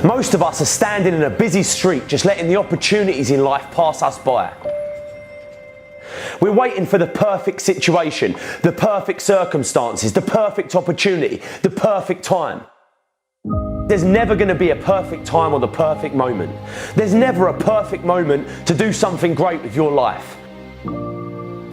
Most of us are standing in a busy street just letting the opportunities in life pass us by. We're waiting for the perfect situation, the perfect circumstances, the perfect opportunity, the perfect time. There's never going to be a perfect time or the perfect moment. There's never a perfect moment to do something great with your life.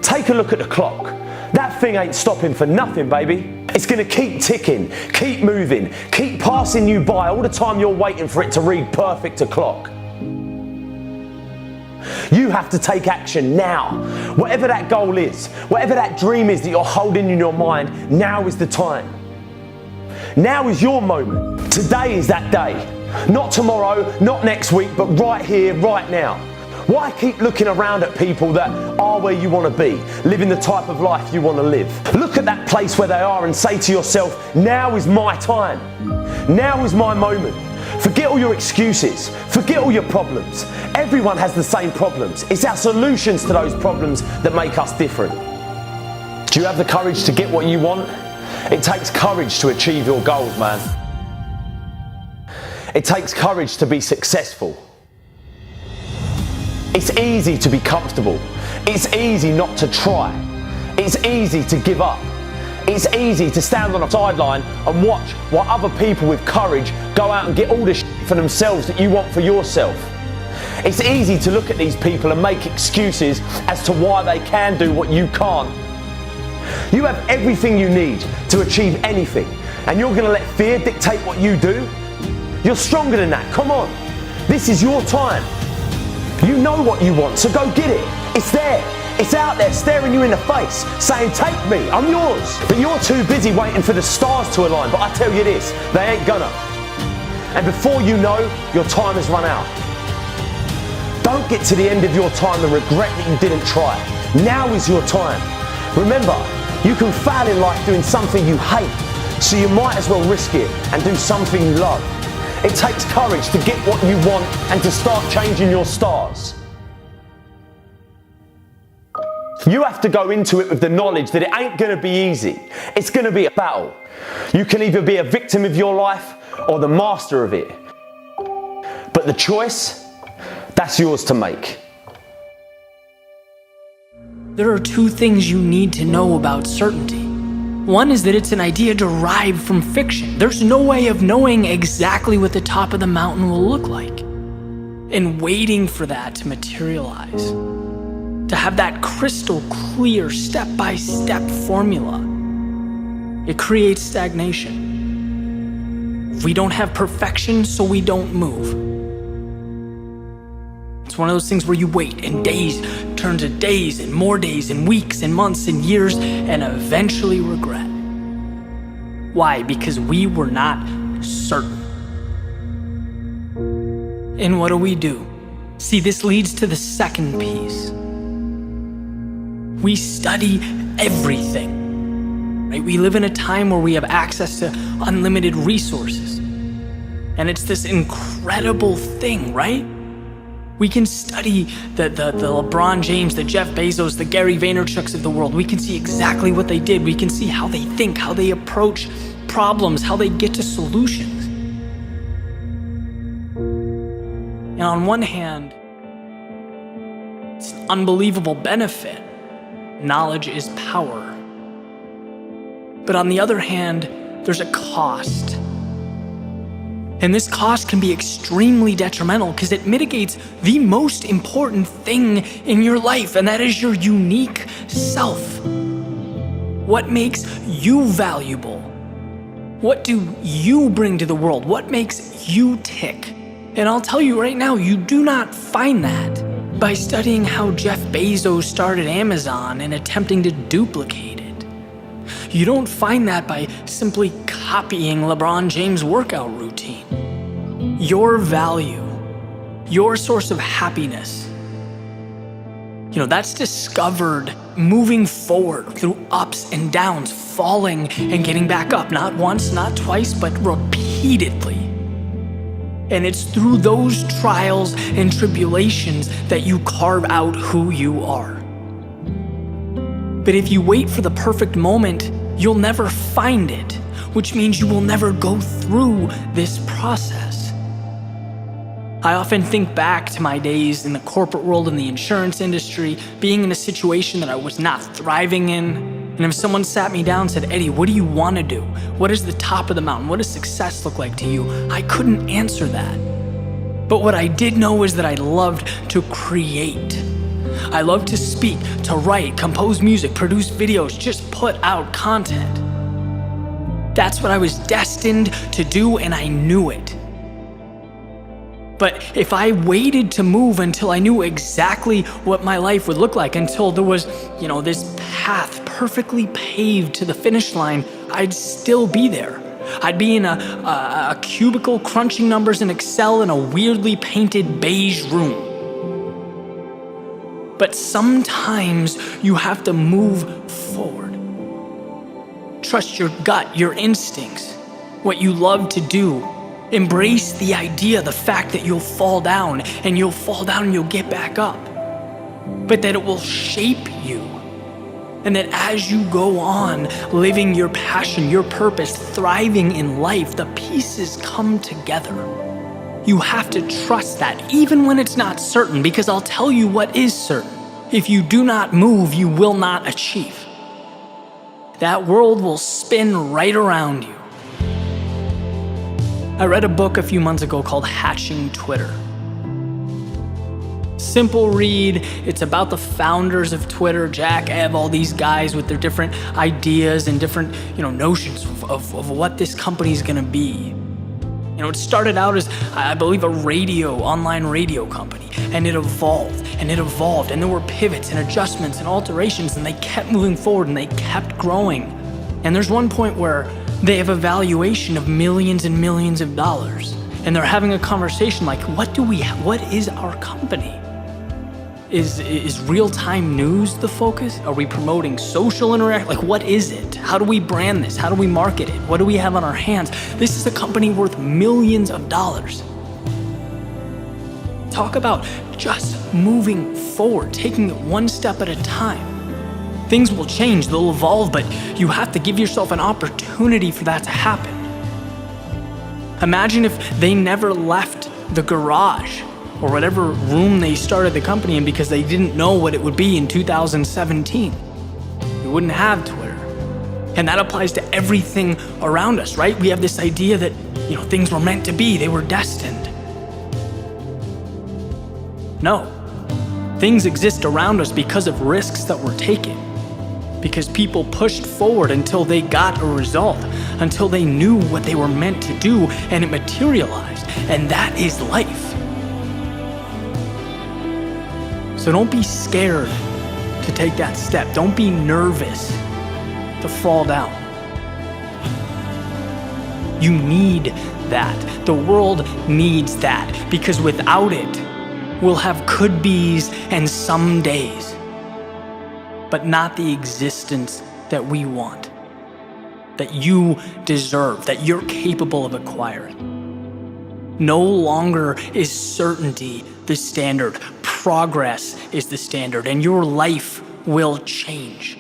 Take a look at the clock. That thing ain't stopping for nothing, baby. It's going to keep ticking, keep moving, keep passing you by all the time you're waiting for it to read perfect o'clock. You have to take action now. Whatever that goal is, whatever that dream is that you're holding in your mind, now is the time. Now is your moment. Today is that day. Not tomorrow, not next week, but right here, right now. Why keep looking around at people that are where you want to be, living the type of life you want to live? Look at that place where they are and say to yourself, now is my time. Now is my moment. Forget all your excuses. Forget all your problems. Everyone has the same problems. It's our solutions to those problems that make us different. Do you have the courage to get what you want? It takes courage to achieve your goals, man. It takes courage to be successful. It's easy to be comfortable. It's easy not to try. It's easy to give up. It's easy to stand on a sideline and watch while other people with courage go out and get all the shit for themselves that you want for yourself. It's easy to look at these people and make excuses as to why they can do what you can't. You have everything you need to achieve anything, and you're going to let fear dictate what you do? You're stronger than that. Come on. This is your time. You know what you want, so go get it. It's there. It's out there staring you in the face, saying, take me, I'm yours. But you're too busy waiting for the stars to align. But I tell you this, they ain't gonna. And before you know, your time has run out. Don't get to the end of your time and regret that you didn't try. Now is your time. Remember, you can fail in life doing something you hate, so you might as well risk it and do something you love. It takes courage to get what you want and to start changing your stars. You have to go into it with the knowledge that it ain't going to be easy. It's going to be a battle. You can either be a victim of your life or the master of it. But the choice, that's yours to make. There are two things you need to know about certainty. One is that it's an idea derived from fiction. There's no way of knowing exactly what the top of the mountain will look like. And waiting for that to materialize, to have that crystal clear step-by-step formula, it creates stagnation. We don't have perfection, so we don't move. It's one of those things where you wait and days turn to days and more days and weeks and months and years and eventually regret. Why? Because we were not certain. And what do? See, this leads to the second piece. We study everything, right? We live in a time where we have access to unlimited resources. And it's this incredible thing, right? We can study the LeBron James, the Jeff Bezos, the Gary Vaynerchuks of the world. We can see exactly what they did. We can see how they think, how they approach problems, how they get to solutions. And on one hand, it's an unbelievable benefit. Knowledge is power. But on the other hand, there's a cost. And this cost can be extremely detrimental because it mitigates the most important thing in your life, and that is your unique self. What makes you valuable? What do you bring to the world? What makes you tick? And I'll tell you right now, you do not find that by studying how Jeff Bezos started Amazon and attempting to duplicate it. You don't find that by simply copying LeBron James' workout routine. Your value, your source of happiness, that's discovered moving forward through ups and downs, falling and getting back up, not once, not twice, but repeatedly. And it's through those trials and tribulations that you carve out who you are. But if you wait for the perfect moment, you'll never find it, which means you will never go through this process. I often think back to my days in the corporate world, in the insurance industry, being in a situation that I was not thriving in. And if someone sat me down and said, Eddie, what do you want to do? What is the top of the mountain? What does success look like to you? I couldn't answer that. But what I did know is that I loved to create. I loved to speak, to write, compose music, produce videos, just put out content. That's what I was destined to do, and I knew it. But if I waited to move until I knew exactly what my life would look like, until there was, this path perfectly paved to the finish line, I'd still be there. I'd be in a cubicle crunching numbers in Excel in a weirdly painted beige room. But sometimes you have to move forward. Trust your gut, your instincts, what you love to do. Embrace the idea, the fact that you'll fall down and you'll get back up. But that it will shape you. And that as you go on living your passion, your purpose, thriving in life, the pieces come together. You have to trust that, even when it's not certain, because I'll tell you what is certain. If you do not move, you will not achieve. That world will spin right around you. I read a book a few months ago called Hatching Twitter. Simple read. It's about the founders of Twitter, Jack, Ev, all these guys with their different ideas and different, notions of what this company is going to be. It started out as, I believe, a online radio company, and it evolved, and there were pivots and adjustments and alterations, and they kept moving forward, and they kept growing. And there's one point where they have a valuation of millions and millions of dollars, and they're having a conversation like, what is our company? Is real-time news the focus? Are we promoting social interaction? What is it? How do we brand this? How do we market it? What do we have on our hands? This is a company worth millions of dollars. Talk about just moving forward, taking it one step at a time. Things will change, they'll evolve, but you have to give yourself an opportunity for that to happen. Imagine if they never left the garage or whatever room they started the company in because they didn't know what it would be in 2017. We wouldn't have Twitter. And that applies to everything around us, right? We have this idea that, things were meant to be, they were destined. No. Things exist around us because of risks that were taken. Because people pushed forward until they got a result, until they knew what they were meant to do, and it materialized. And that is life. So don't be scared to take that step. Don't be nervous to fall down. You need that. The world needs that, because without it, we'll have could-be's and some days, but not the existence that we want, that you deserve, that you're capable of acquiring. No longer is certainty the standard. Progress is the standard, and your life will change.